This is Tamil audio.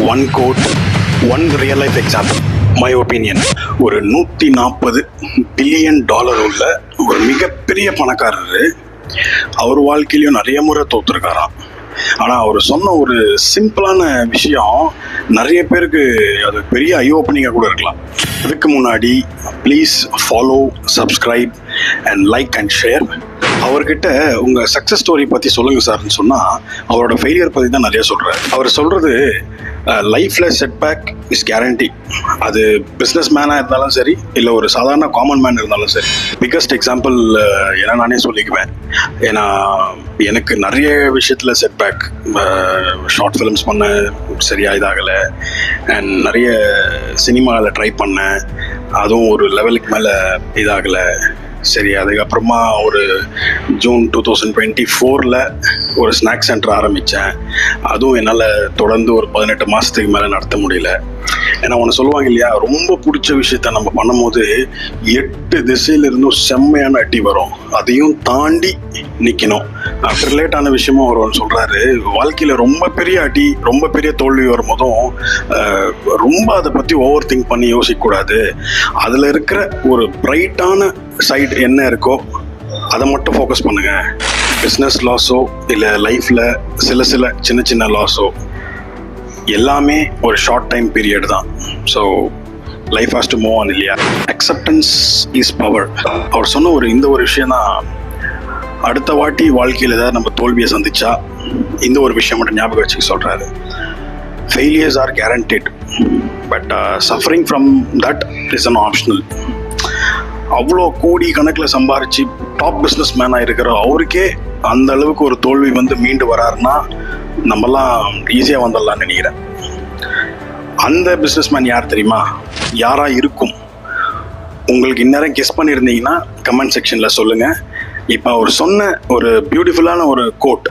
One code, one real life example. My opinion, ஒரு $140 பில்லியன் உள்ள ஒரு மிகப்பெரிய பணக்காரர். அவர் வாழ்க்கையிலையும் நிறைய முறை தோத்துருக்காராம். ஆனால் அவர் சொன்ன ஒரு சிம்பிளான விஷயம் நிறைய பேருக்கு அது பெரிய ஐ ஓப்பனிங்காக கூட இருக்கலாம். இதுக்கு முன்னாடி please follow, subscribe and like and share. அவர்கிட்ட உங்கள் சக்ஸஸ் ஸ்டோரி பற்றி சொல்லுங்கள் சார்ன்னு சொன்னால் அவரோட ஃபெயிலியர் பற்றி தான் நிறைய சொல்கிறார். அவர் சொல்கிறது லைஃப்பில் செட்பேக் இஸ் கேரண்டி. அது பிஸ்னஸ் மேனாக இருந்தாலும் சரி, இல்லை ஒரு சாதாரண காமன் மேன் இருந்தாலும் சரி. பிக்கஸ்ட் எக்ஸாம்பிள் ஏன்னா நானே சொல்லிக்குவேன். ஏன்னா எனக்கு நிறைய விஷயத்தில் செட்பேக். ஷார்ட் ஃபிலிம்ஸ் பண்ண சரியாக இதாகலை, அண்ட் நிறைய சினிமாவில் ட்ரை பண்ணேன், அதுவும் ஒரு லெவலுக்கு மேலே இதாகலை. சரி, அதுக்கப்புறமா ஒரு ஜூன் 2024 ஒரு ஸ்நாக்ஸ் சென்டர் ஆரம்பித்தேன். அதுவும் என்னால் தொடர்ந்து ஒரு 18 மாதத்துக்கு மேலே நடத்த முடியல. ஏன்னா ஒன்று சொல்லுவாங்க இல்லையா, ரொம்ப பிடிச்ச விஷயத்த நம்ம பண்ணும்போது 8 திசையிலிருந்தும் செம்மையான அடி வரும், அதையும் தாண்டி நிற்கணும். ஆஃப்டர் ரிலேட்டான விஷயமும் அவர் ஒன்று சொல்கிறாரு, வாழ்க்கையில் ரொம்ப பெரிய அடி, ரொம்ப பெரிய தோல்வி வரும்போதும் ரொம்ப அதை பற்றி ஓவர் திங்க் பண்ணி யோசிக்கக்கூடாது. அதில் இருக்கிற ஒரு பிரைட்டான சைடு என்ன இருக்கோ அதை மட்டும் ஃபோக்கஸ் பண்ணுங்கள். பிஸ்னஸ் லாஸோ இல்லை லைஃப்பில் சில சின்ன சின்ன லாஸோ எல்லாமே ஒரு ஷார்ட் டைம் பீரியட் தான். So life has to move on இல்லையா. Acceptance is power. அவர் சொன்ன இந்த ஒரு விஷயம் தான். அடுத்த வாட்டி வாழ்க்கையில் ஏதாவது நம்ம தோல்வியை சந்திச்சா இந்த ஒரு விஷயம் மட்டும் ஞாபகம் வச்சுக்க சொல்கிறாரு. Failures R guaranteed, but suffering from that is an optional. அவ்வளோ கோடி கணக்கில் சம்பாரிச்சு டாப் பிஸ்னஸ் மேனாக இருக்கிற அவருக்கே அந்த அளவுக்கு ஒரு தோல்வி மீண்டு வராருன்னா நம்மலாம் ஈஸியாக வந்துடலான்னு நினைக்கிறேன். அந்த பிஸ்னஸ் மேன் யார் தெரியுமா? யாராக இருக்கும்? உங்களுக்கு இந்நேரம் கெஸ் பண்ணியிருந்தீங்கன்னா கமெண்ட் செக்ஷனில் சொல்லுங்கள். இப்போ அவர் சொன்ன ஒரு பியூட்டிஃபுல்லான ஒரு கோட்